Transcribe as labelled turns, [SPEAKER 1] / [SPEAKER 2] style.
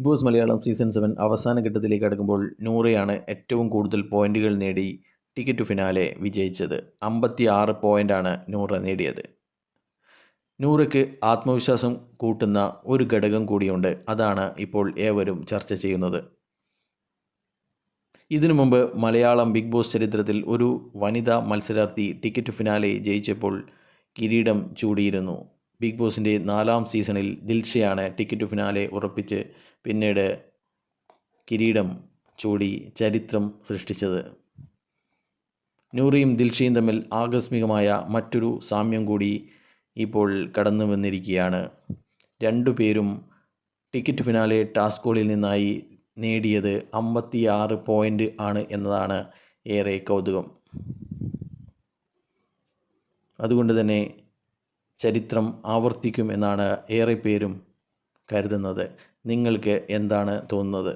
[SPEAKER 1] Big boss Malayalam season 7 അവസാന ഘട്ടത്തിലേക്ക് കടക്കുമ്പോൾ നൂറയാണ് ഏറ്റവും കൂടുതൽ പോയിന്റുകൾ നേടി ടിക്കറ്റ് ടു ഫിനാലെ വിജയിച്ചത്. 56 പോയിൻ്റാണ് നൂറ നേടിയത്. നൂറയ്ക്ക് ആത്മവിശ്വാസം കൂട്ടുന്ന ഒരു ഘടകം കൂടിയുണ്ട്. അതാണ് ഇപ്പോൾ ഏവരും ചർച്ച ചെയ്യുന്നത്. ഇതിനു മുമ്പ് മലയാളം ബിഗ് ബോസ് ചരിത്രത്തിൽ ഒരു വനിതാ മത്സരാർത്ഥി ടിക്കറ്റ് ടു ഫിനാലെ ജയിച്ചപ്പോൾ കിരീടം ചൂടിയിരുന്നു. ബിഗ് ബോസിൻ്റെ 4ാം സീസണിൽ ദിൽഷയാണ് ടിക്കറ്റ് ടു ഫിനാലെ ഉറപ്പിച്ച് പിന്നീട് കിരീടം ചൂടി ചരിത്രം സൃഷ്ടിച്ചത്. നൂറയും ദിൽഷയും തമ്മിൽ ആകസ്മികമായ മറ്റൊരു സാമ്യം കൂടി ഇപ്പോൾ കടന്നു വന്നിരിക്കുകയാണ്. രണ്ടുപേരും ടിക്കറ്റ് ഫിനാലെ ടാസ്കുകളിൽ നിന്നായി നേടിയത് 56 പോയിൻ്റ് ആണ് എന്നതാണ് ഏറെ കൗതുകം. അതുകൊണ്ട് തന്നെ ചരിത്രം ആവർത്തിക്കും എന്നാണ് ഏറെ പേരും കരുതുന്നത്. നിങ്ങൾക്ക് എന്താണ് തോന്നുന്നത്?